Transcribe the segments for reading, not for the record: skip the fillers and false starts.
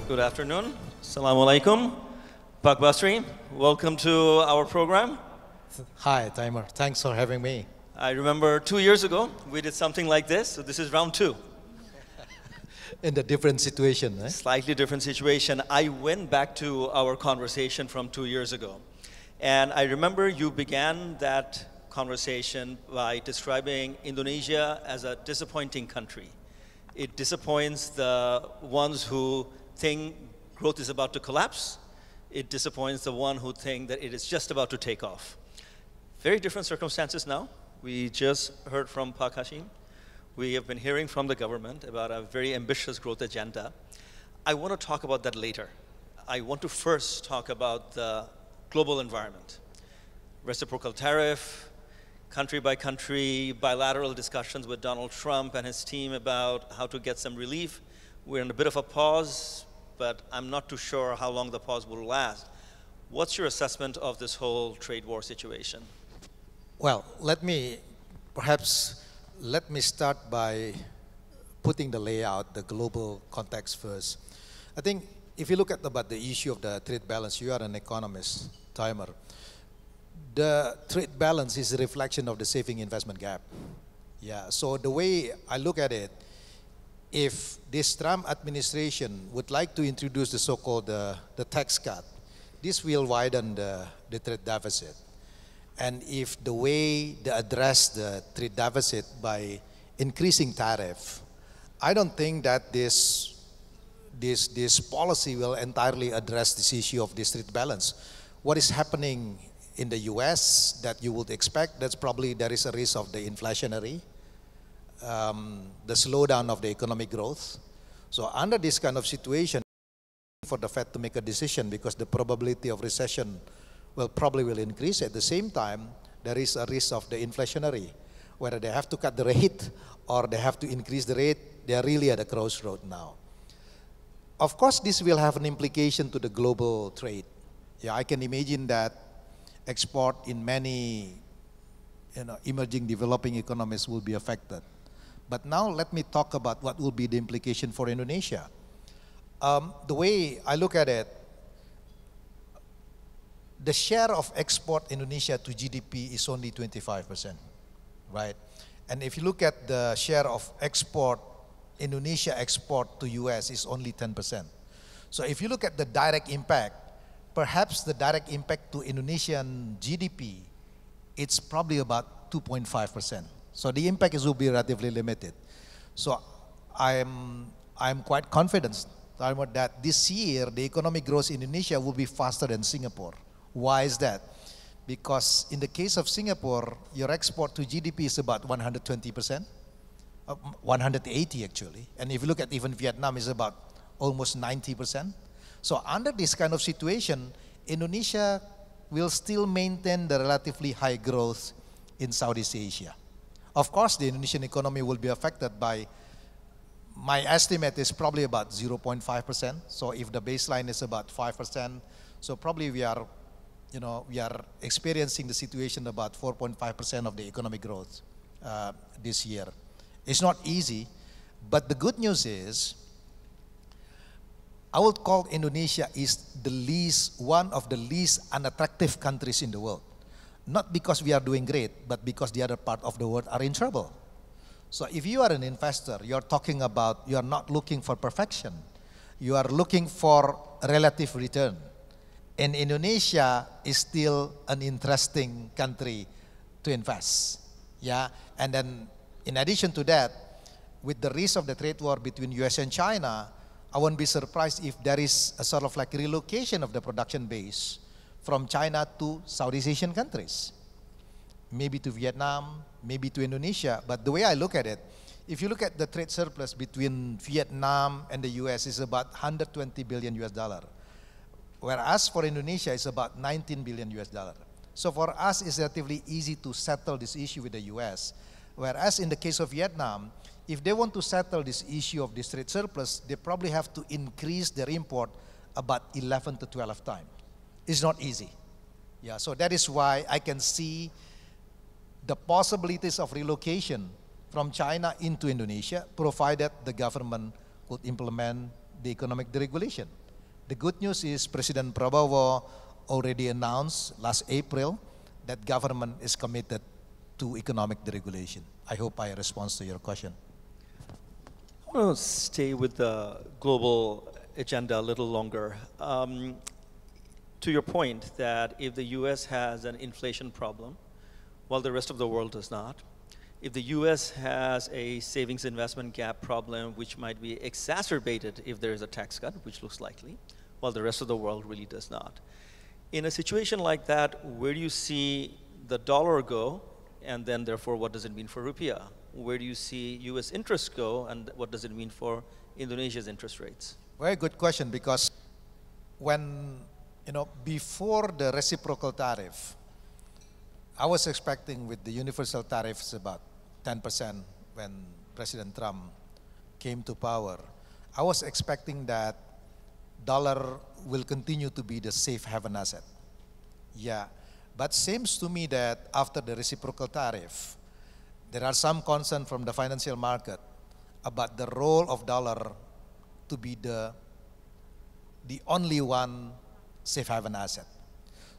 Good afternoon. Assalamu alaikum. Pak Basri, welcome to our program. Hi, Taimur. Thanks for having me. I remember 2 years ago, we did something like this, so this is round 2. In a different situation, eh? Slightly different situation. I went back to our conversation from 2 years ago, and I remember you began that conversation by describing Indonesia as a disappointing country. It disappoints the ones who think growth is about to collapse. It disappoints the one who think that it is just about to take off. Very different circumstances now. We just heard from Pak Hashim. We have been hearing from the government about a very ambitious growth agenda. I want to talk about that later. I want to first talk about the global environment. Reciprocal tariff, country by country, bilateral discussions with Donald Trump and his team about how to get some relief. We're in a bit of a pause, but I'm not too sure how long the pause will last. What's your assessment of this whole trade war situation? Well, let me start by putting the layout, the global context first. I think if you look at the issue of the trade balance, you are an economist, Taimur. The trade balance is a reflection of the saving investment gap. Yeah, so the way I look at it, if this Trump administration would like to introduce the so-called the tax cut, this will widen the trade deficit. And if the way they address the trade deficit by increasing tariff, I don't think that this policy will entirely address this issue of this trade balance. What is happening in the US that you would expect, that's probably there is a risk of the inflationary, the slowdown of the economic growth. So under this kind of situation, for the Fed to make a decision because the probability of recession probably will increase. At the same time, there is a risk of the inflationary, whether they have to cut the rate or they have to increase the rate. They are really at a crossroad now. Of course, this will have an implication to the global trade. Yeah, I can imagine that export in many emerging developing economies will be affected. But now let me talk about what will be the implication for Indonesia. The way I look at it, the share of export Indonesia to GDP is only 25%, right? And if you look at the share of export, Indonesia export to US is only 10%. So if you look at the direct impact, perhaps the direct impact to Indonesian GDP, it's probably about 2.5%. So the impact will be relatively limited. So I'm quite confident that this year the economic growth in Indonesia will be faster than Singapore. Why is that? Because in the case of Singapore, your export to GDP is about 120%, 180 actually. And if you look at even Vietnam, is about almost 90%. So under this kind of situation, Indonesia will still maintain the relatively high growth in Southeast Asia. Of course, the Indonesian economy will be affected by, my estimate is probably about 0.5%. So if the baseline is about 5%, so probably we are experiencing the situation about 4.5% of the economic growth this year. It's not easy, but the good news is, I would call Indonesia is one of the least unattractive countries in the world. Not because we are doing great, but because the other part of the world are in trouble. So if you are an investor, you're talking about, you're not looking for perfection. You are looking for relative return. And Indonesia is still an interesting country to invest. Yeah, and then in addition to that, with the risk of the trade war between US and China, I won't be surprised if there is a sort of like relocation of the production base from China to Southeast Asian countries. Maybe to Vietnam, maybe to Indonesia. But the way I look at it, if you look at the trade surplus between Vietnam and the US, is about 120 billion US dollar. Whereas for Indonesia, it's about 19 billion US dollar. So for us, it's relatively easy to settle this issue with the US. Whereas in the case of Vietnam, if they want to settle this issue of this trade surplus, they probably have to increase their import about 11 to 12 times. It's not easy. Yeah, so that is why I can see the possibilities of relocation from China into Indonesia, provided the government could implement the economic deregulation. The good news is President Prabowo already announced last April that government is committed to economic deregulation. I hope I respond to your question. I want to stay with the global agenda a little longer. To your point that if the US has an inflation problem, while the rest of the world does not, if the US has a savings investment gap problem, which might be exacerbated if there is a tax cut, which looks likely, while the rest of the world really does not. In a situation like that, where do you see the dollar go, and then therefore what does it mean for rupiah? Where do you see US interest go, and what does it mean for Indonesia's interest rates? Very good question, because when, before the reciprocal tariff, I was expecting with the universal tariffs about 10% when President Trump came to power. I was expecting that dollar will continue to be the safe haven asset. Yeah, but seems to me that after the reciprocal tariff, there are some concern from the financial market about the role of dollar to be the only one safe haven asset.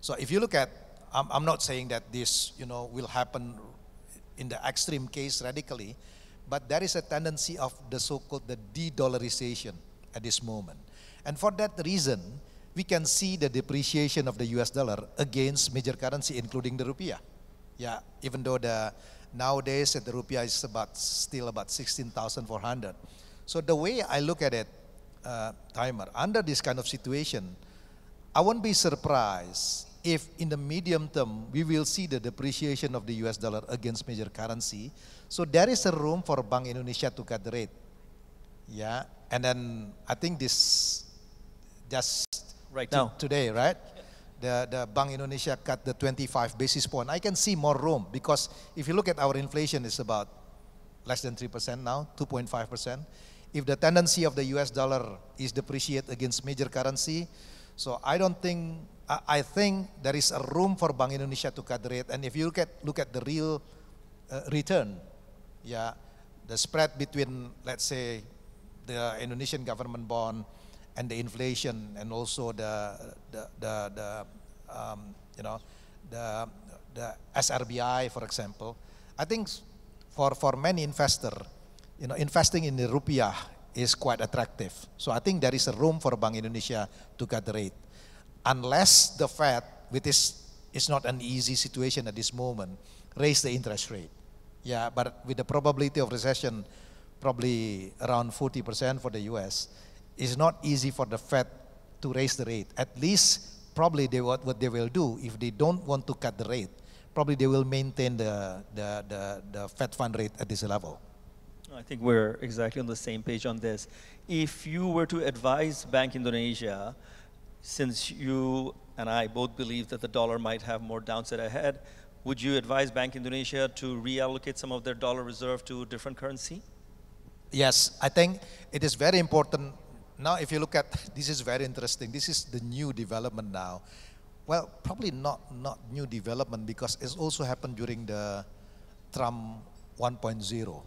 So if you look at, I'm not saying that this, will happen in the extreme case radically, but there is a tendency of the so-called the de-dollarization at this moment. And for that reason, we can see the depreciation of the US dollar against major currency, including the rupiah. Yeah, even though nowadays the rupiah is still about 16,400. So the way I look at it, Taimur, under this kind of situation, I won't be surprised if in the medium term we will see the depreciation of the US dollar against major currency. So there is a room for Bank Indonesia to cut the rate. Yeah, and then I think this just right now today, right? The Bank Indonesia cut the 25 basis point. I can see more room, because if you look at our inflation, it's about less than 3% now, 2.5%. If the tendency of the US dollar is depreciate against major currency, so I think there is a room for Bank Indonesia to cut the rate. And if you look at the real return, yeah, the spread between, let's say, the Indonesian government bond and the inflation, and also the SRBI, for example, I think for many investors, investing in the rupiah is quite attractive. So I think there is a room for Bank Indonesia to cut the rate, unless the Fed, which is not an easy situation at this moment, raise the interest rate. Yeah, but with the probability of recession probably around 40% for the US, it's not easy for the Fed to raise the rate. At least probably what they will do, if they don't want to cut the rate, probably they will maintain the Fed fund rate at this level. I think we're exactly on the same page on this. If you were to advise Bank Indonesia, since you and I both believe that the dollar might have more downside ahead, would you advise Bank Indonesia to reallocate some of their dollar reserve to different currency? Yes, I think it is very important. Now, if you look at, this is very interesting. This is the new development now. Well, probably not new development, because it's also happened during the Trump 1.0.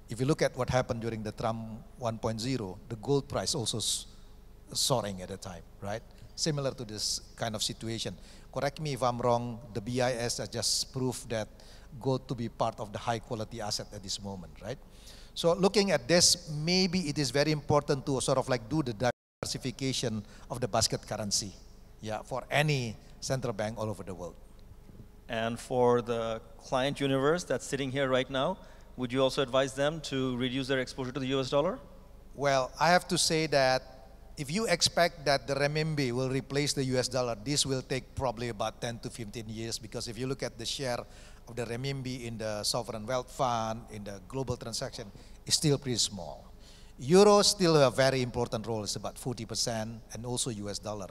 If you look at what happened during the Trump 1.0, the gold price also soaring at the time, right? Similar to this kind of situation. Correct me if I'm wrong, the BIS has just proved that gold to be part of the high quality asset at this moment, right? So looking at this, maybe it is very important to sort of like do the diversification of the basket currency, yeah, for any central bank all over the world. And for the client universe that's sitting here right now, would you also advise them to reduce their exposure to the US dollar? Well, I have to say that if you expect that the renminbi will replace the US dollar, this will take probably about 10 to 15 years, because if you look at the share of the renminbi in the sovereign wealth fund, in the global transaction, it's still pretty small. Euro still a very important role, it's about 40%, and also US dollar.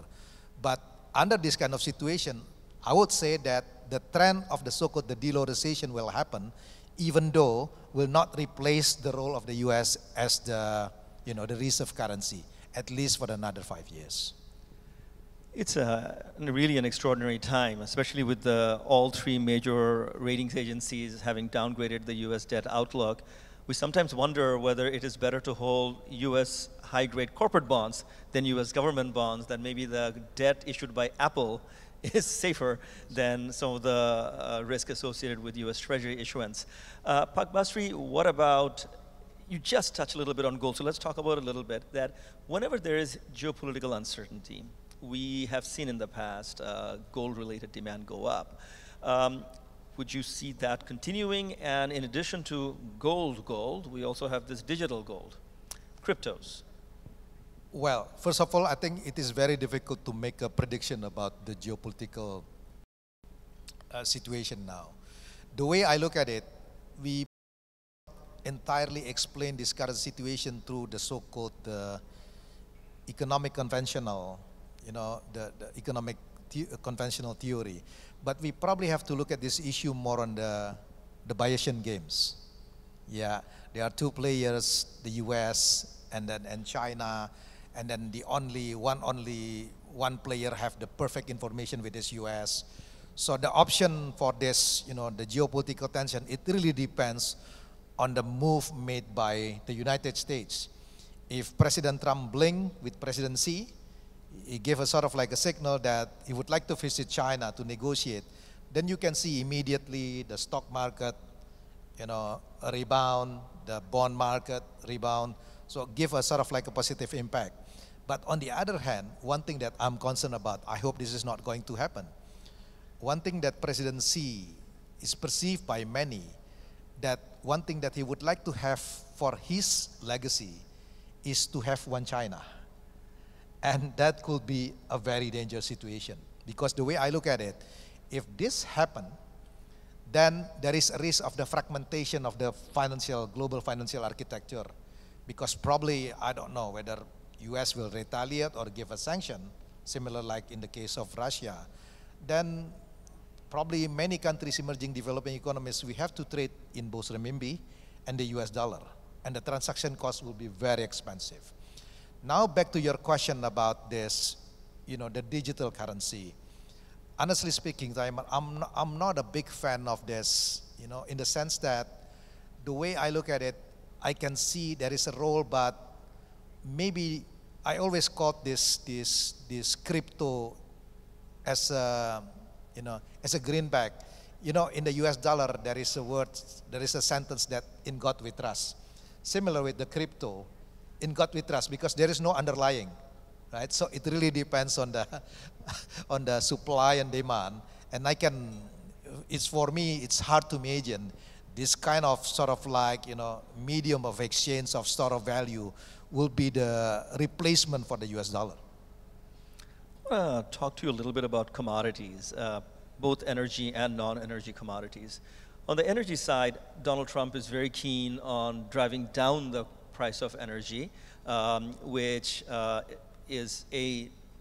But under this kind of situation, I would say that the trend of the so-called the de-dollarization will happen, even though will not replace the role of the US as the reserve currency, at least for another 5 years. It's really an extraordinary time, especially with all three major ratings agencies having downgraded the US debt outlook. We sometimes wonder whether it is better to hold US high-grade corporate bonds than US government bonds, then maybe the debt issued by Apple is safer than some of the risk associated with US Treasury issuance. Pak Basri, what about, you just touched a little bit on gold, so let's talk about it a little bit, that whenever there is geopolitical uncertainty, we have seen in the past gold-related demand go up. Would you see that continuing? And in addition to gold, we also have this digital gold, cryptos. Well, first of all, I think it is very difficult to make a prediction about the geopolitical situation now. The way I look at it, we entirely explain this current situation through the so-called economic conventional, the economic conventional theory. But we probably have to look at this issue more on the Bayesian games. Yeah, there are two players, the US and China, and then only one player have the perfect information with this US. So the option for this, the geopolitical tension, it really depends on the move made by the United States. If President Trump blinked with President Xi, he gave a sort of like a signal that he would like to visit China to negotiate, then you can see immediately the stock market, a rebound, the bond market rebound, so give a sort of like a positive impact. But on the other hand, one thing that I'm concerned about, I hope this is not going to happen. One thing that President Xi is perceived by many, that one thing that he would like to have for his legacy is to have one China. And that could be a very dangerous situation. Because the way I look at it, if this happens, then there is a risk of the fragmentation of the global financial architecture. Because probably, I don't know whether US will retaliate or give a sanction, similar like in the case of Russia. Then probably many countries, emerging developing economies, we have to trade in both renminbi and the US dollar. And the transaction cost will be very expensive. Now back to your question about this, the digital currency. Honestly speaking, I'm not a big fan of this, in the sense that the way I look at it, I can see there is a role, but maybe I always caught this crypto as a, as a greenback. In the US dollar, there is a sentence that in God we trust. Similar with the crypto, in God we trust, because there is no underlying, right? So it really depends on the on the supply and demand. And for me, it's hard to imagine this kind of sort of like, medium of exchange of store of value will be the replacement for the US dollar. I want to talk to you a little bit about commodities, both energy and non-energy commodities. On the energy side, Donald Trump is very keen on driving down the price of energy, which is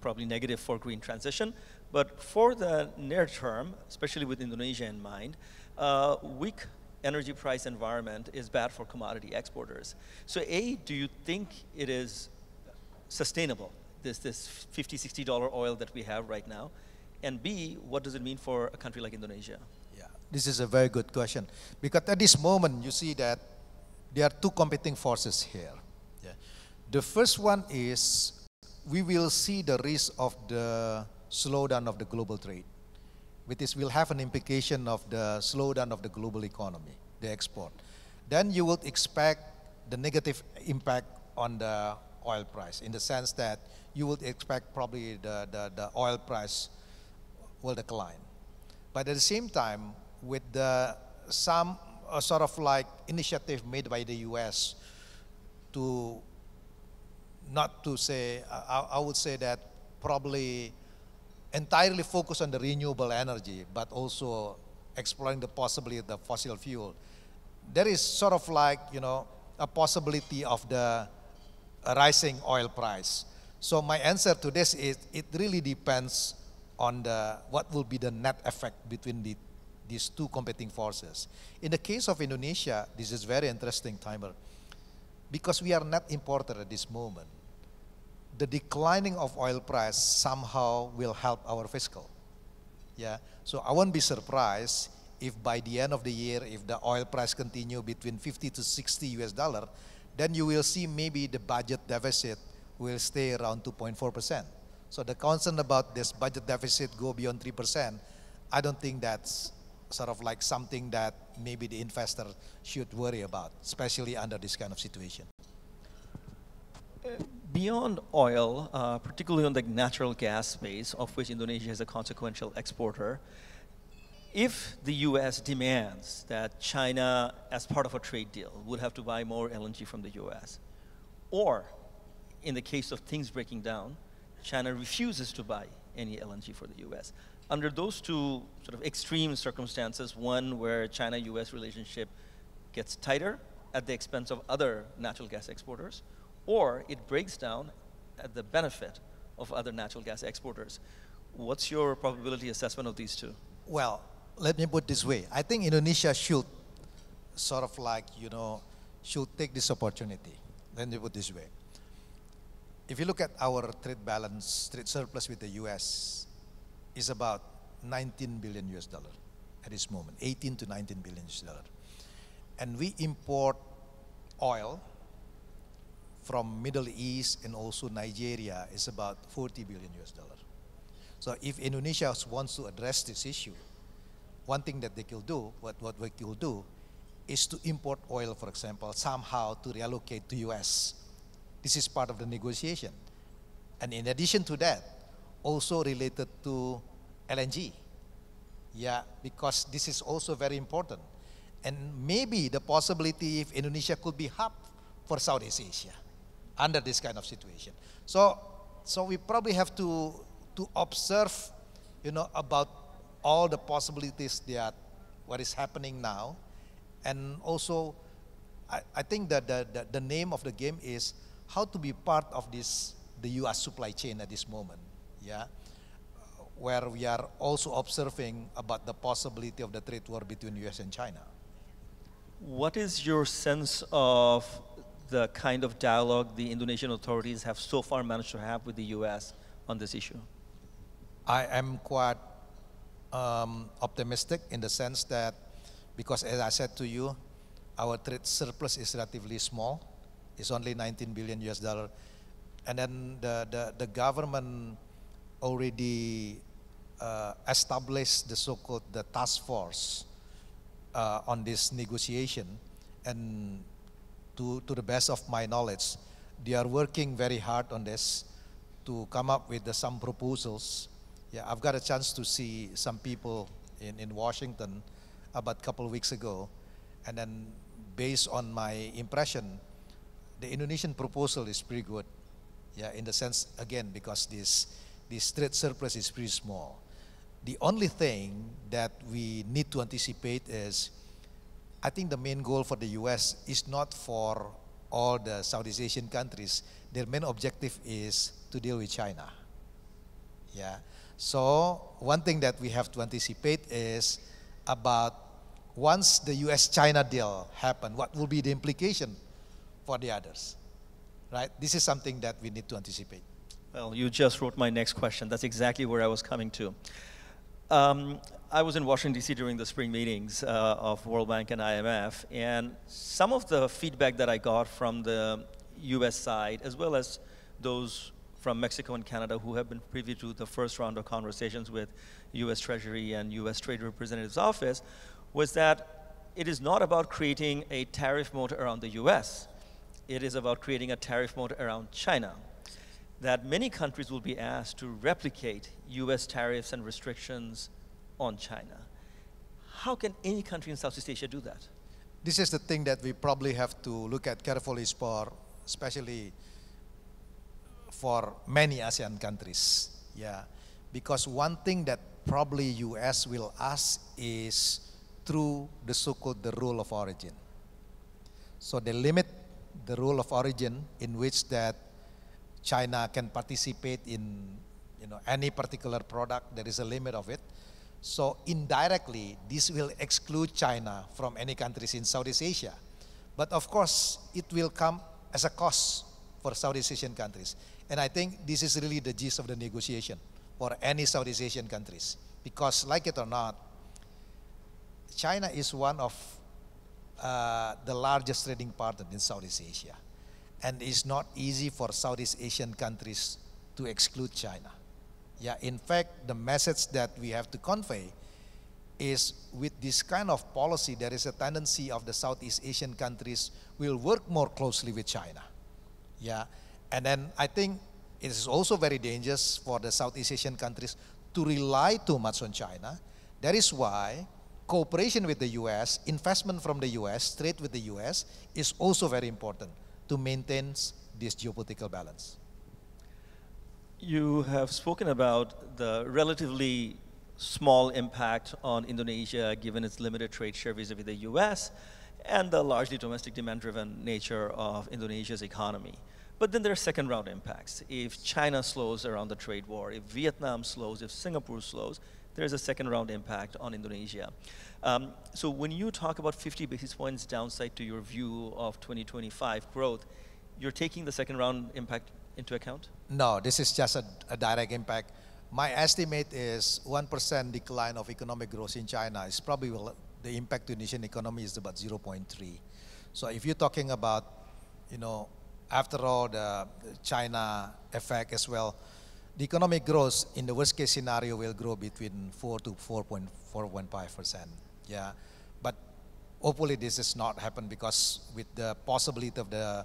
probably negative for green transition. But for the near term, especially with Indonesia in mind, weak energy price environment is bad for commodity exporters. So do you think it is sustainable, this $50, $60 oil that we have right now? And B, what does it mean for a country like Indonesia? Yeah, this is a very good question. Because at this moment, you see that there are two competing forces here. Yeah. The first one is we will see the risk of the slowdown of the global trade, which will have an implication of the slowdown of the global economy, the export. Then you would expect the negative impact on the oil price, in the sense that you would expect probably the oil price will decline. But at the same time, with some sort of like initiative made by the US to, not to say, I would say that probably entirely focus on the renewable energy, but also exploring the possibility of the fossil fuel. There is sort of like, a possibility of the rising oil price. So my answer to this is, it really depends on what will be the net effect between these two competing forces. In the case of Indonesia, this is very interesting, Taimur, because we are net importer at this moment. The declining of oil price somehow will help our fiscal. Yeah, so I won't be surprised if by the end of the year, if the oil price continue between 50 to 60 US dollar, then you will see maybe the budget deficit will stay around 2.4%. So the concern about this budget deficit go beyond 3%, I don't think that's sort of like something that maybe the investor should worry about, especially under this kind of situation. Beyond oil, particularly on the natural gas space, of which Indonesia is a consequential exporter, if the US demands that China, as part of a trade deal, would have to buy more LNG from the US, or in the case of things breaking down, China refuses to buy any LNG for the US. Under those two sort of extreme circumstances, one where China-US relationship gets tighter at the expense of other natural gas exporters, or it breaks down at the benefit of other natural gas exporters. What's your probability assessment of these two? Well, let me put it this way. I think Indonesia should sort of like, should take this opportunity. Let me put it this way. If you look at our trade balance, trade surplus with the US, is about 19 billion US dollar at this moment, 18 to 19 billion US dollar. And we import oil from Middle East and also Nigeria is about 40 billion US dollar. So if Indonesia wants to address this issue, one thing that they could do, what we could do, is to import oil, for example, somehow to reallocate to US. This is part of the negotiation. And in addition to that, also related to LNG. Yeah, because this is also very important. And maybe the possibility if Indonesia could be hub for Southeast Asia under this kind of situation. So we probably have to observe, about all the possibilities that what is happening now. And also, I think that the name of the game is how to be part of the US supply chain at this moment, yeah, where we are also observing about the possibility of the trade war between US and China. What is your sense of the kind of dialogue the Indonesian authorities have so far managed to have with the US on this issue? I am quite optimistic in the sense that, because as I said to you, our trade surplus is relatively small. It's only 19 billion US dollar. And then the government already established the so-called the task force on this negotiation. And to the best of my knowledge, they are working very hard on this to come up with some proposals. Yeah, I've got a chance to see some people in Washington about a couple of weeks ago. And then based on my impression, the Indonesian proposal is pretty good. Yeah, in the sense, again, because this trade surplus is pretty small. The only thing that we need to anticipate is, I think the main goal for the US is not for all the Southeast Asian countries. Their main objective is to deal with China. Yeah. So one thing that we have to anticipate is about once the US-China deal happen, what will be the implication for the others, right? This is something that we need to anticipate. Well, you just wrote my next question. That's exactly where I was coming to. I was in Washington, D.C. during the spring meetings of World Bank and IMF, and some of the feedback that I got from the US side, as well as those from Mexico and Canada who have been privy to the first round of conversations with US Treasury and US Trade Representative's office, was that it is not about creating a tariff moat around the US. It is about creating a tariff moat around China. That many countries will be asked to replicate US tariffs and restrictions on China. How can any country in Southeast Asia do that? This is the thing that we probably have to look at carefully, especially for many ASEAN countries. Yeah, because one thing that probably US will ask is through the so-called the rule of origin. So they limit the rule of origin in which that China can participate in any particular product. There is a limit of it. So indirectly, this will exclude China from any countries in Southeast Asia. But of course, it will come as a cost for Southeast Asian countries. And I think this is really the gist of the negotiation for any Southeast Asian countries. Because like it or not, China is one of the largest trading partner in Southeast Asia. And it's not easy for Southeast Asian countries to exclude China. Yeah, in fact, the message that we have to convey is with this kind of policy, there is a tendency of the Southeast Asian countries will work more closely with China. Yeah, and then I think it is also very dangerous for the Southeast Asian countries to rely too much on China. That is why cooperation with the US, investment from the US, trade with the US is also very important to maintain this geopolitical balance. You have spoken about the relatively small impact on Indonesia given its limited trade share vis-a-vis the US and the largely domestic demand-driven nature of Indonesia's economy. But then there are second-round impacts. If China slows around the trade war, if Vietnam slows, if Singapore slows, there's a second-round impact on Indonesia. So when you talk about 50 basis points downside to your view of 2025 growth, you're taking the second-round impact into account? No, this is just a direct impact. My estimate is 1% decline of economic growth in China is probably, the impact to Indonesian economy is about 0.3. So if you're talking about, after all, the China effect as well, the economic growth in the worst case scenario will grow between 4 to 4.5%. Yeah, but hopefully this does not happen because with the possibility of the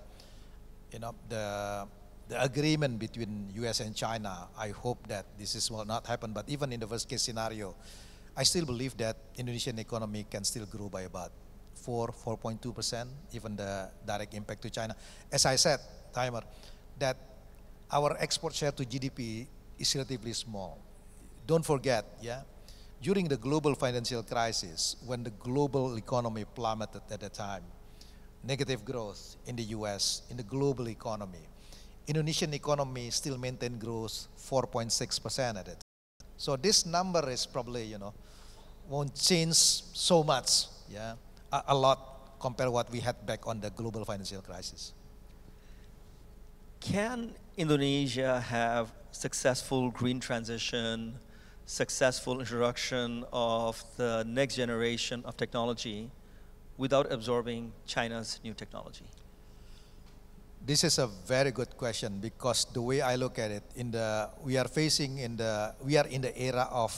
agreement between US and China, I hope that this will not happen. But even in the worst case scenario, I still believe that Indonesian economy can still grow by about 4.2%, even the direct impact to China. As I said, Taimur, that our export share to GDP is relatively small. Don't forget, during the global financial crisis, when the global economy plummeted at the time, negative growth in the US, in the global economy, Indonesian economy still maintained growth 4.6% at it. So this number is probably, won't change so much, a lot compared to what we had back on the global financial crisis. Can Indonesia have successful green transition, successful introduction of the next generation of technology without absorbing China's new technology? This is a very good question because the way I look at it, we are in the era of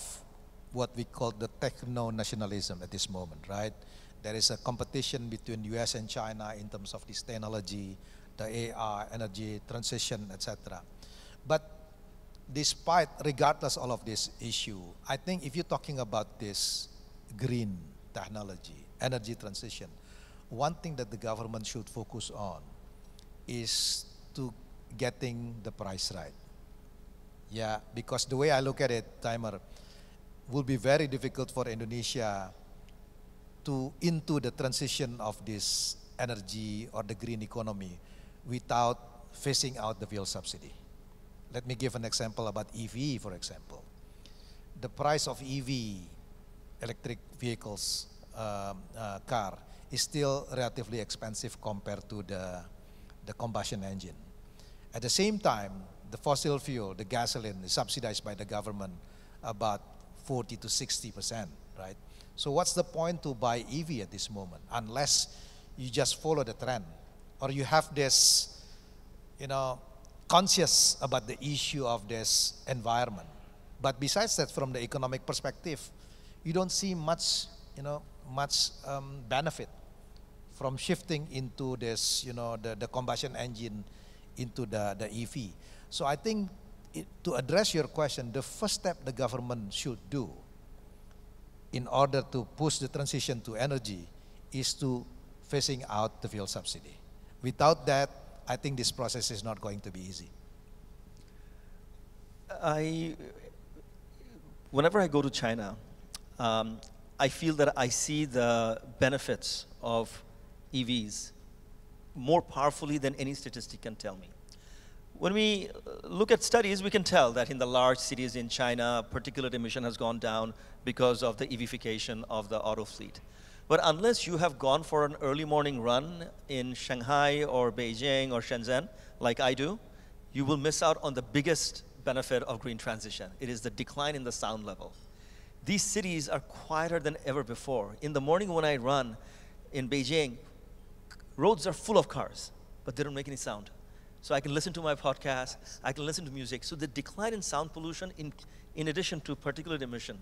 what we call the techno-nationalism at this moment, right? There is a competition between US and China in terms of this technology, the AI, energy transition, etc. But regardless of all of this issue, I think if you're talking about this green technology, energy transition, one thing that the government should focus on is to getting the price right. Yeah, because the way I look at it, Taimur, will be very difficult for Indonesia into the transition of this energy or the green economy without phasing out the fuel subsidy. Let me give an example about EV, for example. The price of EV, electric vehicles, car, is still relatively expensive compared to the combustion engine. At the same time, the fossil fuel, the gasoline, is subsidized by the government about 40 to 60%, right? So what's the point to buy EV at this moment unless you just follow the trend or you have this, conscious about the issue of this environment. But besides that, from the economic perspective, you don't see much benefit from shifting into this, the combustion engine into the EV. So I think to address your question, the first step the government should do in order to push the transition to energy is to phasing out the fuel subsidy. Without that, I think this process is not going to be easy. Whenever I go to China, I feel that I see the benefits of EVs more powerfully than any statistic can tell me. When we look at studies, we can tell that in the large cities in China, particulate emission has gone down because of the EVification of the auto fleet. But unless you have gone for an early morning run in Shanghai or Beijing or Shenzhen, like I do, you will miss out on the biggest benefit of green transition. It is the decline in the sound level. These cities are quieter than ever before. In the morning when I run, in Beijing, roads are full of cars, but they don't make any sound. So I can listen to my podcast, I can listen to music. So the decline in sound pollution, in addition to particulate emission,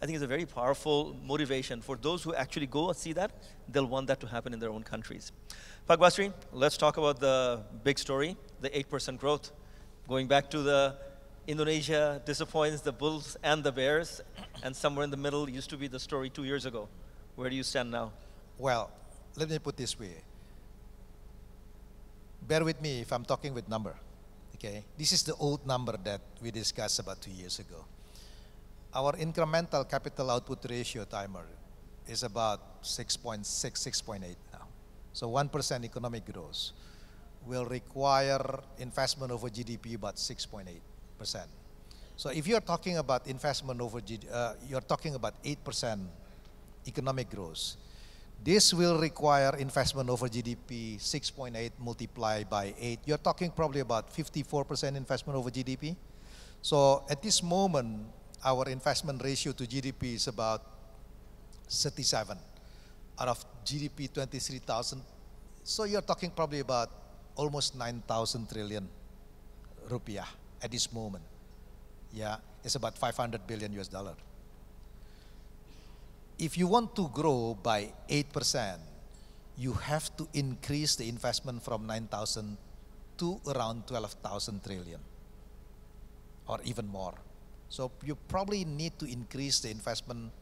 I think is a very powerful motivation for those who actually go and see that. They'll want that to happen in their own countries. Pak Basri, let's talk about the big story, the 8% growth. Going back to the Indonesia disappoints the bulls and the bears, and somewhere in the middle used to be the story 2 years ago. Where do you stand now? Well, let me put this way. Bear with me if I'm talking with number, okay? This is the old number that we discussed about 2 years ago. Our incremental capital output ratio timer is about 6.6, 6.8 now. So 1% economic growth will require investment over GDP about 6.8%. So if you're talking about investment over GDP, you're talking about 8% economic growth. This will require investment over GDP 6.8 multiplied by 8. You're talking probably about 54% investment over GDP. So at this moment, our investment ratio to GDP is about 37 out of GDP 23,000. So you're talking probably about almost 9,000 trillion rupiah at this moment. Yeah, it's about 500 billion US dollar. If you want to grow by 8%, you have to increase the investment from 9,000 to around 12,000 trillion or even more. So you probably need to increase the investment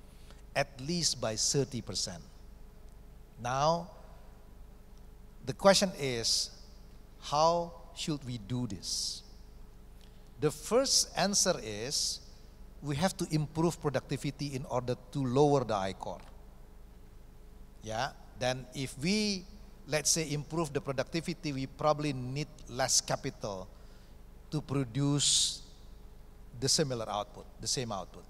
at least by 30%. Now, the question is, how should we do this? The first answer is, we have to improve productivity in order to lower the I-core. Yeah, then if we, let's say, improve the productivity, we probably need less capital to produce the similar output, the same output.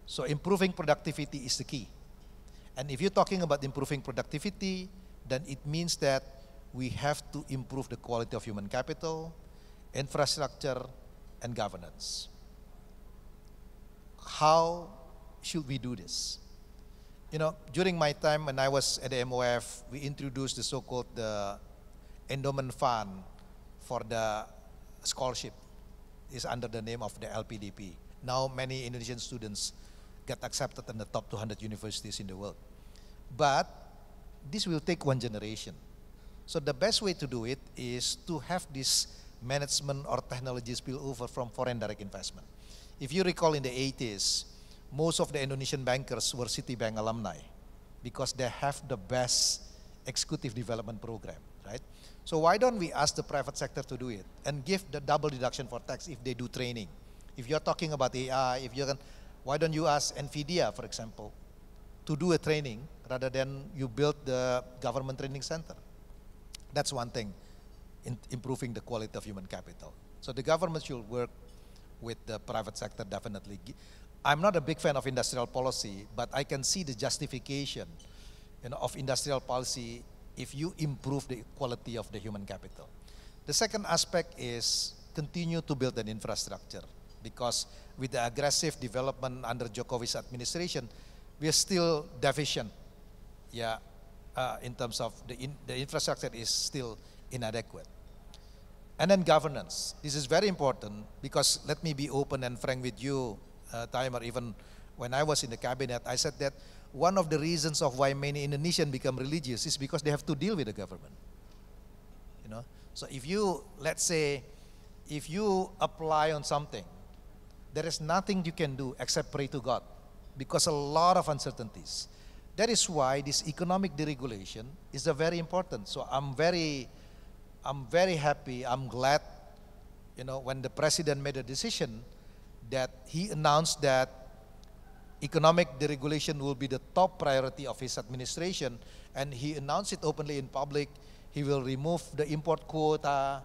So improving productivity is the key. And if you're talking about improving productivity, then it means that we have to improve the quality of human capital, infrastructure, and governance. How should we do this? You know, during my time when I was at the MOF, we introduced the so-called the endowment fund for the scholarship. It's under the name of the LPDP. Now many Indonesian students get accepted in the top 200 universities in the world. But this will take one generation. So the best way to do it is to have this management or technology spillover from foreign direct investment. If you recall in the 80s, most of the Indonesian bankers were Citibank alumni because they have the best executive development program, right? So why don't we ask the private sector to do it and give the double deduction for tax if they do training? If you're talking about AI, why don't you ask NVIDIA, for example, to do a training rather than you build the government training center? That's one thing in improving the quality of human capital. So the government should work with the private sector, definitely. I'm not a big fan of industrial policy, but I can see the justification, you know, of industrial policy if you improve the quality of the human capital. The second aspect is continue to build an infrastructure, because with the aggressive development under Jokowi's administration, we are still deficient, yeah, in terms of the infrastructure is still inadequate. And then governance. This is very important because let me be open and frank with you, Taimur. Even when I was in the cabinet, I said that one of the reasons of why many Indonesians become religious is because they have to deal with the government. You know, so if you, let's say, if you apply on something, there is nothing you can do except pray to God because a lot of uncertainties. That is why this economic deregulation is very important. So I'm very happy, I'm glad, you know, when the president made a decision that he announced that economic deregulation will be the top priority of his administration, and he announced it openly in public. He will remove the import quota,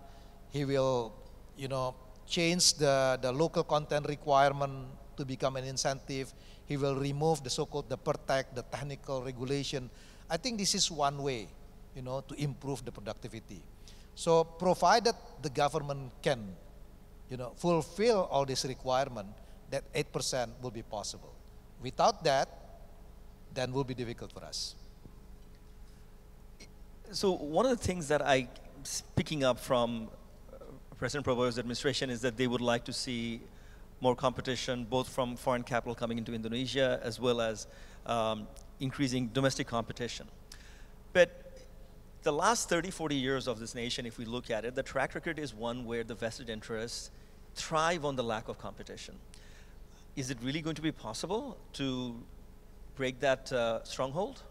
he will, you know, change the local content requirement to become an incentive, he will remove the so-called the PERTEC, the technical regulation. I think this is one way, you know, to improve the productivity. So provided the government can, you know, fulfill all this requirement, that 8% will be possible. Without that, then will be difficult for us. So one of the things that picking up from President Prabowo's administration is that they would like to see more competition, both from foreign capital coming into Indonesia as well as increasing domestic competition. But the last 30, 40 years of this nation, if we look at it, the track record is one where the vested interests thrive on the lack of competition. Is it really going to be possible to break that stronghold?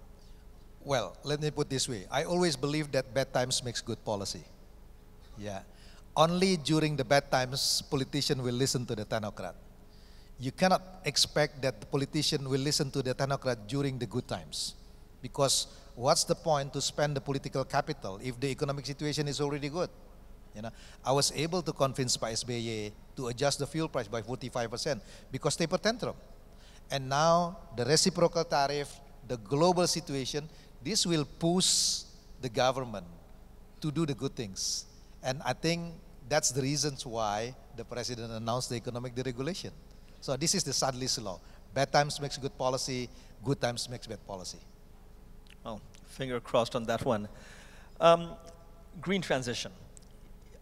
Well, let me put it this way. I always believe that bad times makes good policy. Yeah. Only during the bad times, politician will listen to the technocrat. You cannot expect that the politician will listen to the technocrat during the good times. Because what's the point to spend the political capital if the economic situation is already good? You know, I was able to convince Pak SBY to adjust the fuel price by 45% because they put tantrum. And now the reciprocal tariff, the global situation, this will push the government to do the good things. And I think that's the reasons why the president announced the economic deregulation. So this is the Sadlis law. Bad times makes good policy, good times makes bad policy. Oh, finger crossed on that one. Green transition.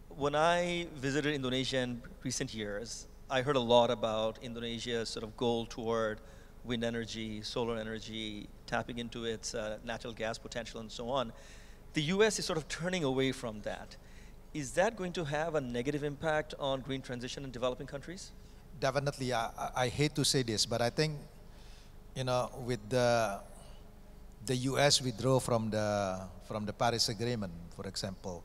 When I visited Indonesia in recent years, I heard a lot about Indonesia's sort of goal toward wind energy, solar energy, tapping into its natural gas potential and so on. The US is sort of turning away from that. Is that going to have a negative impact on green transition in developing countries? Definitely. I hate to say this, but I think, you know, with the US withdraw from the Paris Agreement, for example,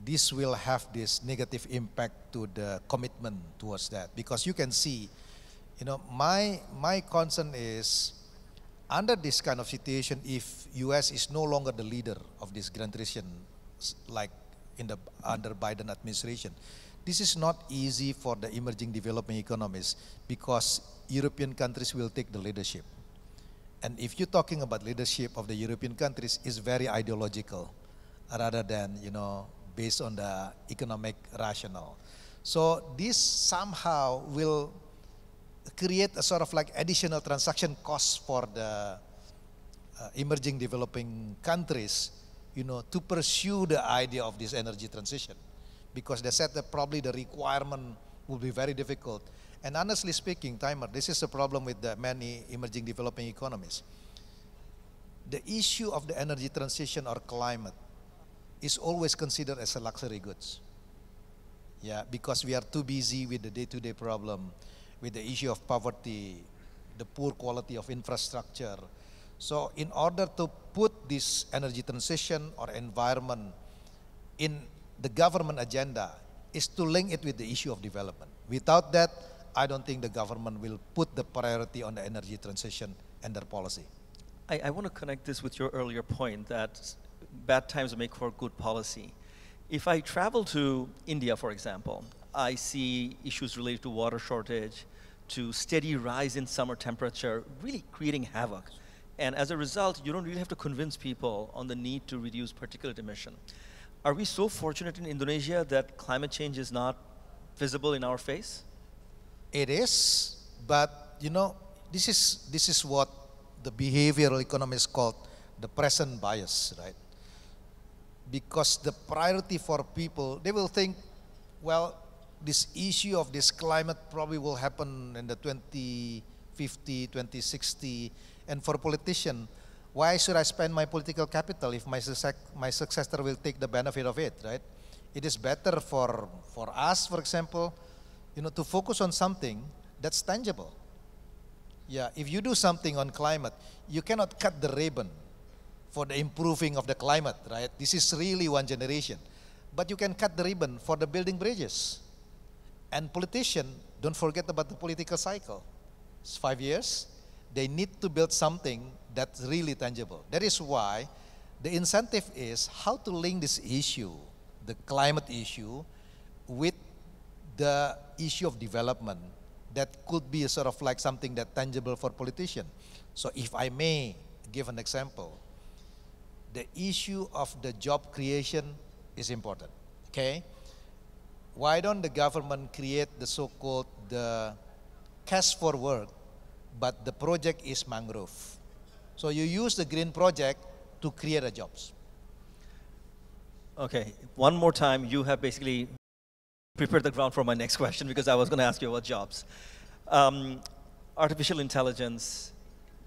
this will have this negative impact to the commitment towards that. Because you can see, you know, my concern is, under this kind of situation, if US is no longer the leader of this green transition, like under Biden administration, this is not easy for the emerging developing economies because European countries will take the leadership. And if you're talking about leadership of the European countries, it's very ideological rather than, you know, based on the economic rationale. So this somehow will create a sort of like additional transaction costs for the emerging developing countries, you know, to pursue the idea of this energy transition. Because they said that probably the requirement will be very difficult. And honestly speaking, Taimur, this is a problem with the many emerging developing economies. The issue of the energy transition or climate is always considered as a luxury goods. Yeah, because we are too busy with the day-to-day problem, with the issue of poverty, the poor quality of infrastructure. So in order to put this energy transition or environment in the government agenda is to link it with the issue of development. Without that, I don't think the government will put the priority on the energy transition and their policy. I want to connect this with your earlier point that bad times make for good policy. If I travel to India, for example, I see issues related to water shortage, to steady rise in summer temperature, really creating havoc. And as a result, you don't really have to convince people on the need to reduce particulate emission. Are we so fortunate in Indonesia that climate change is not visible in our face? It is, but you know, this is what the behavioral economists call the present bias, right? Because the priority for people, they will think, well, this issue of this climate probably will happen in the 2050, 2060, and for a politician, why should I spend my political capital if my successor will take the benefit of it, right? It is better for us, for example, you know, to focus on something that's tangible. Yeah, if you do something on climate, you cannot cut the ribbon for the improving of the climate, right? This is really one generation. But you can cut the ribbon for the building bridges. And politicians, don't forget about the political cycle. It's 5 years. They need to build something that's really tangible. That is why the incentive is how to link this issue, the climate issue, with the issue of development that could be a sort of like something that's tangible for politicians. So if I may give an example, the issue of the job creation is important, okay? Why don't the government create the so-called the cash for work, but the project is mangrove? So you use the green project to create a jobs. Okay, one more time, you have basically prepared the ground for my next question because I was going to ask you about jobs. Artificial intelligence,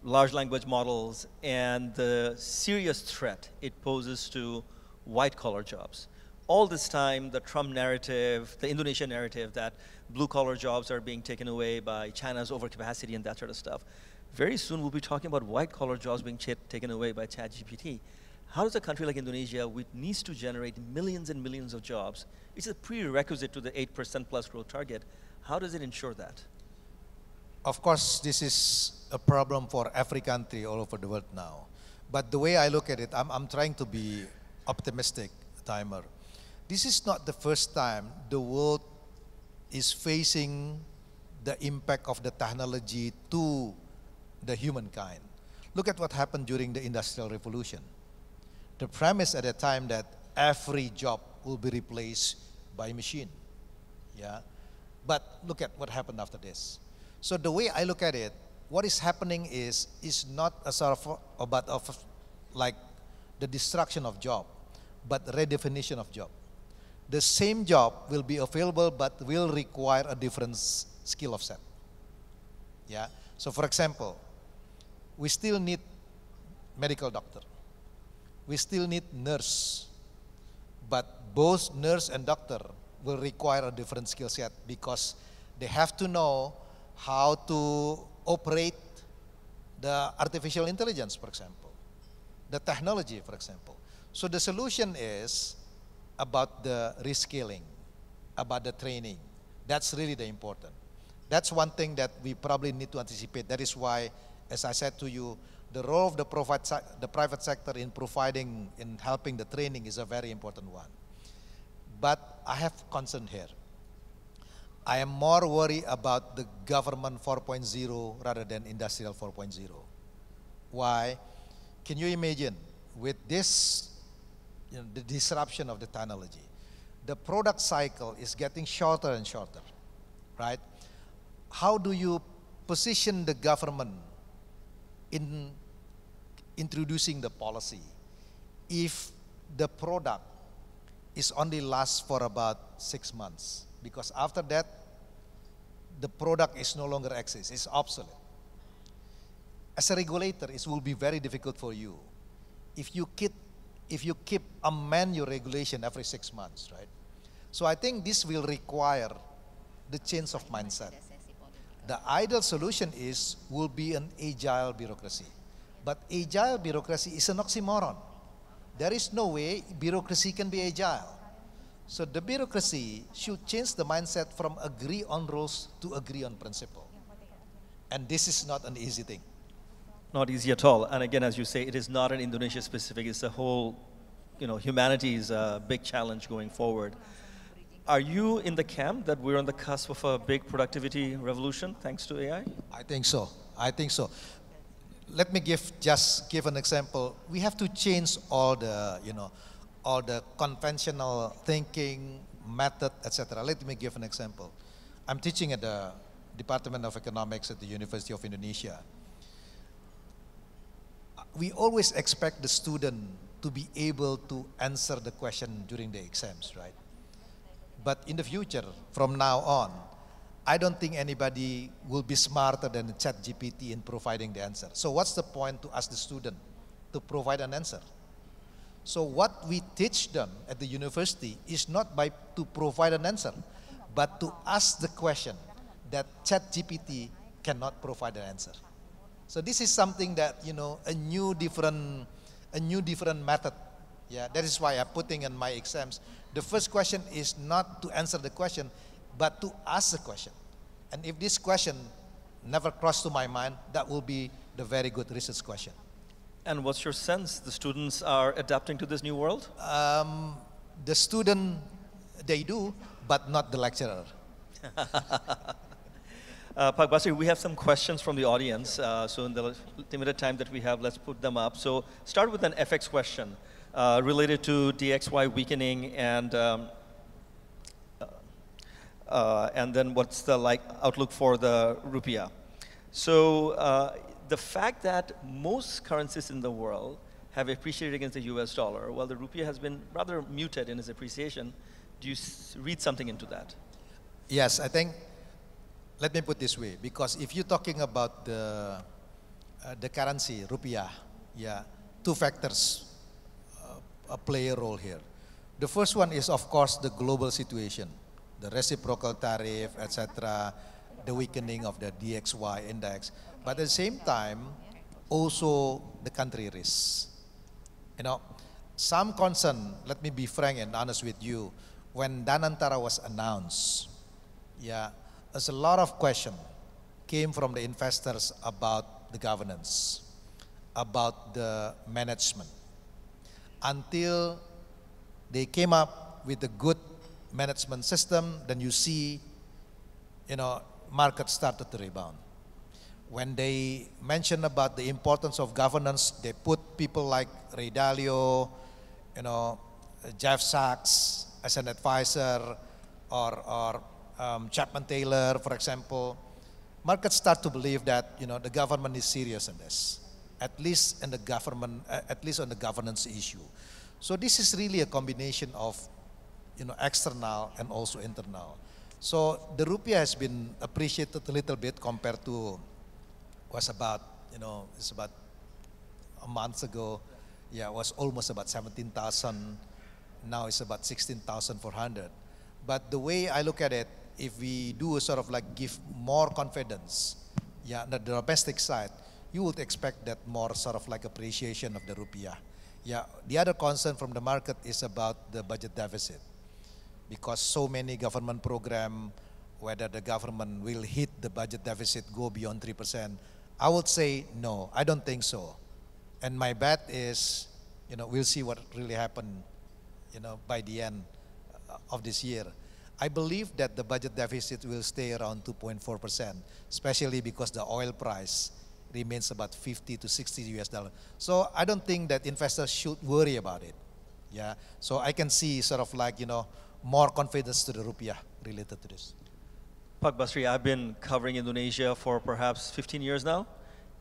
large language models, and the serious threat it poses to white-collar jobs. All this time, the Trump narrative, the Indonesia narrative that blue-collar jobs are being taken away by China's overcapacity and that sort of stuff. Very soon, we'll be talking about white-collar jobs being taken away by ChatGPT. How does a country like Indonesia, which needs to generate millions and millions of jobs, it's a prerequisite to the 8% plus growth target, how does it ensure that? Of course, this is a problem for every country all over the world now. But the way I look at it, I'm trying to be optimistic, Taimur. This is not the first time the world is facing the impact of the technology to the humankind. Look at what happened during the Industrial Revolution. The premise at that time that every job will be replaced by machine. Yeah, but look at what happened after this. So the way I look at it, what is happening is not a sort of like the destruction of job, but redefinition of job. The same job will be available, but will require a different skill of set. Yeah. So for example, we still need medical doctor. We still need nurse, but both nurse and doctor will require a different skill set because they have to know how to operate the artificial intelligence, for example, the technology, for example. So the solution is about the reskilling, about the training. That's really the important. That's one thing that we probably need to anticipate. That is why, as I said to you, the role of the private sector in providing, in helping the training is a very important one. But I have concern here. I am more worried about the government 4.0 rather than industrial 4.0. Why? Can you imagine with this, the disruption of the technology, the product cycle is getting shorter and shorter, right? How do you position the government in introducing the policy if the product is only lasts for about 6 months? Because after that, the product is no longer exists, it's obsolete. As a regulator, it will be very difficult for you if you keep amend your regulation every 6 months, right? So I think this will require the change of mindset. The ideal solution will be an agile bureaucracy. But agile bureaucracy is an oxymoron. There is no way bureaucracy can be agile. So the bureaucracy should change the mindset from agree on rules to agree on principle. And this is not an easy thing. Not easy at all. And again, as you say, it is not an Indonesia specific, it's a whole, humanity's big challenge going forward. Are you in the camp that we're on the cusp of a big productivity revolution thanks to AI? I think so. I think so. Let me just give an example. We have to change all the, all the conventional thinking, method, etc. Let me give an example. I'm teaching at the Department of Economics at the University of Indonesia. We always expect the student to be able to answer the question during the exams, right? But in the future, from now on, I don't think anybody will be smarter than ChatGPT in providing the answer. So what's the point to ask the student to provide an answer? So what we teach them at the university is not to provide an answer, but to ask the question that ChatGPT cannot provide an answer. So this is something that, a new different method. Yeah, that is why I'm putting in my exams. The first question is not to answer the question, but to ask the question. And if this question never crossed to my mind, that will be the very good research question. And what's your sense? The students are adapting to this new world? The student, they do, but not the lecturer. Pak Basri, we have some questions from the audience. So in the limited time that we have, let's put them up. So start with an FX question related to DXY weakening and then what's the outlook for the rupiah. So the fact that most currencies in the world have appreciated against the US dollar, while the rupiah has been rather muted in its appreciation. Do you read something into that? Yes, I think, let me put this way, because if you're talking about the currency, rupiah, yeah, two factors play a role here. The first one is, of course, the global situation, the reciprocal tariff, etc., the weakening of the DXY index, but at the same time, also the country risks. You know, some concern, let me be frank and honest with you, when Danantara was announced, yeah, there's a lot of question came from the investors about the governance, about the management, until they came up with a good management system. Then you see, you know, market started to rebound. When they mentioned about the importance of governance, they put people like Ray Dalio, you know, Jeff Sachs as an advisor, or Chapman Taylor, for example. Markets start to believe that, you know, the government is serious in this, at least in the government, at least on the governance issue. So this is really a combination of, you know, external and also internal. So the rupiah has been appreciated a little bit compared to, was about, you know, it's about a month ago, yeah, it was almost about 17,000. Now it's about 16,400. But the way I look at it, if we do a sort of like give more confidence, yeah, on the domestic side, you would expect that more sort of like appreciation of the rupiah. Yeah, the other concern from the market is about the budget deficit, because so many government program, whether the government will hit the budget deficit, go beyond 3%. I would say no, I don't think so. And my bet is, you know, we'll see what really happened, you know, by the end of this year. I believe that the budget deficit will stay around 2.4%, especially because the oil price remains about 50 to 60 US dollars. So I don't think that investors should worry about it. Yeah, so I can see sort of like, you know, more confidence to the rupiah related to this. Pak Basri, I've been covering Indonesia for perhaps 15 years now,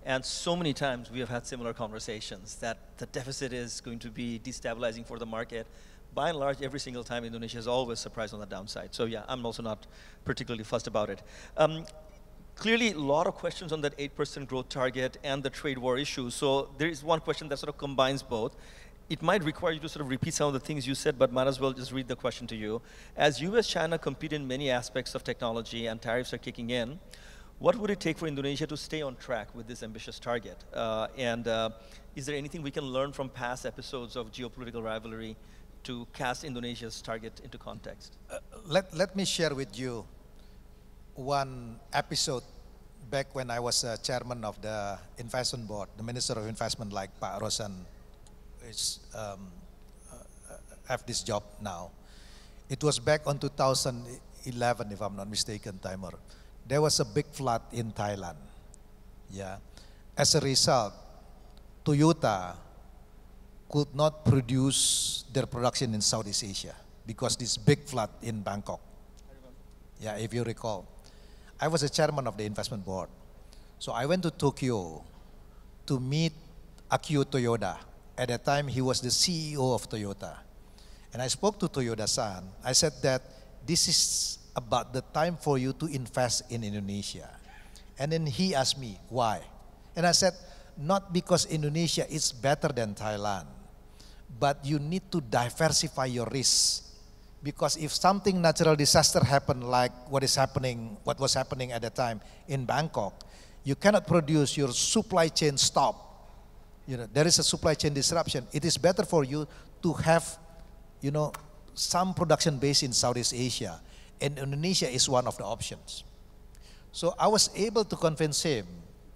and so many times we have had similar conversations that the deficit is going to be destabilizing for the market. By and large, every single time Indonesia is always surprised on the downside. So yeah, I'm also not particularly fussed about it. Clearly, a lot of questions on that 8% growth target and the trade war issue. So there is one question that sort of combines both. It might require you to sort of repeat some of the things you said, but might as well just read the question to you. As US-China compete in many aspects of technology and tariffs are kicking in, what would it take for Indonesia to stay on track with this ambitious target? Is there anything we can learn from past episodes of geopolitical rivalry to cast Indonesia's target into context? Let me share with you one episode back when I was chairman of the investment board, the Minister of Investment, like Pak Rosan is have this job now. It was back on 2011, if I'm not mistaken, Taimur. There was a big flood in Thailand. Yeah. As a result, Toyota could not produce their production in Southeast Asia because this big flood in Bangkok. Yeah, if you recall. I was a chairman of the investment board. So I went to Tokyo to meet Akio Toyoda. At that time, he was the CEO of Toyota. And I spoke to Toyoda-san. I said that this is about the time for you to invest in Indonesia. And then he asked me, why? And I said, not because Indonesia is better than Thailand, but you need to diversify your risks. Because if something natural disaster happened like what was happening at the time in Bangkok, you cannot produce, your supply chain stop. You know, there is a supply chain disruption. It is better for you to have, you know, some production base in Southeast Asia. And Indonesia is one of the options. So I was able to convince him.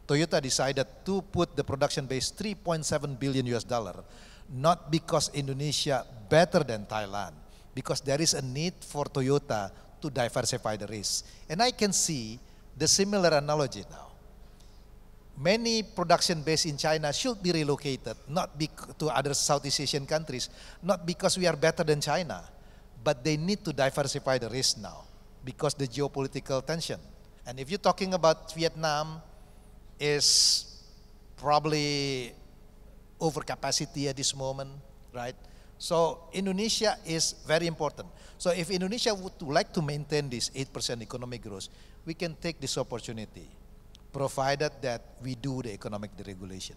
Toyota decided to put the production base 3.7 billion US dollar, not because Indonesia better than Thailand, because there is a need for Toyota to diversify the risk. And I can see the similar analogy now. Many production base in China should be relocated, not to other Southeast Asian countries, not because we are better than China, but they need to diversify the risk now because the geopolitical tension. And if you're talking about Vietnam, is probably overcapacity at this moment, right? So Indonesia is very important. So if Indonesia would like to maintain this 8% economic growth, we can take this opportunity, provided that we do the economic deregulation.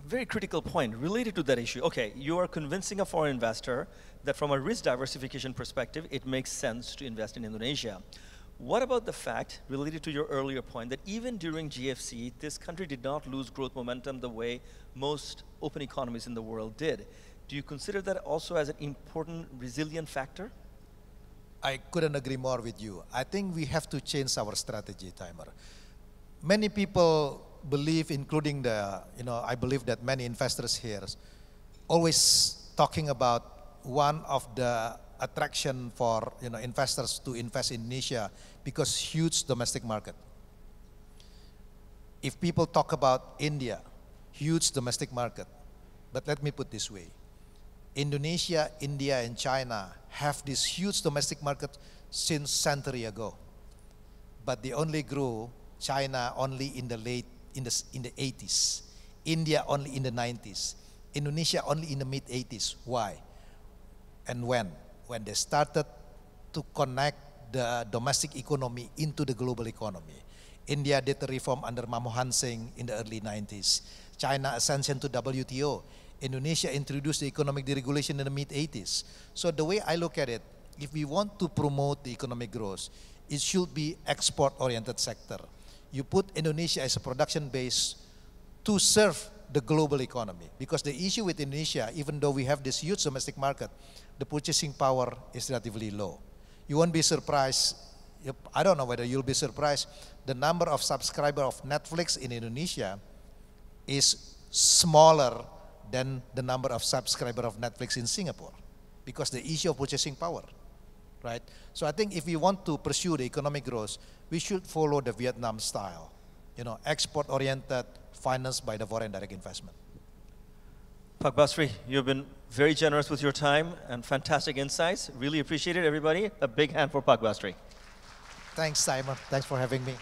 Very critical point related to that issue. Okay, you are convincing a foreign investor that from a risk diversification perspective, it makes sense to invest in Indonesia. What about the fact, related to your earlier point, that even during GFC, this country did not lose growth momentum the way most open economies in the world did? Do you consider that also as an important resilient factor? I couldn't agree more with you. I think we have to change our strategy, Taimur. Many people believe, including I believe that many investors here, always talking about one of the attraction for investors to invest in Indonesia because huge domestic market. If people talk about India, huge domestic market, but let me put this way. Indonesia, India, and China have this huge domestic market since century ago, but they only grew. China only in the 80s, India only in the 90s, Indonesia only in the mid-80s. Why? And when? When they started to connect the domestic economy into the global economy. India did the reform under Manmohan Singh in the early 90s. China ascension to WTO. Indonesia introduced the economic deregulation in the mid-80s. So the way I look at it, if we want to promote the economic growth, it should be export-oriented sector. You put Indonesia as a production base to serve the global economy. Because the issue with Indonesia, even though we have this huge domestic market, the purchasing power is relatively low. You won't be surprised, I don't know whether you'll be surprised, the number of subscribers of Netflix in Indonesia is smaller than the number of subscribers of Netflix in Singapore, because the issue of purchasing power, right? So I think if we want to pursue the economic growth, we should follow the Vietnam style, export-oriented, financed by the foreign direct investment. Pak Basri, you've been very generous with your time and fantastic insights. Really appreciate it, everybody. A big hand for Pak Basri. Thanks, Simon. Thanks for having me.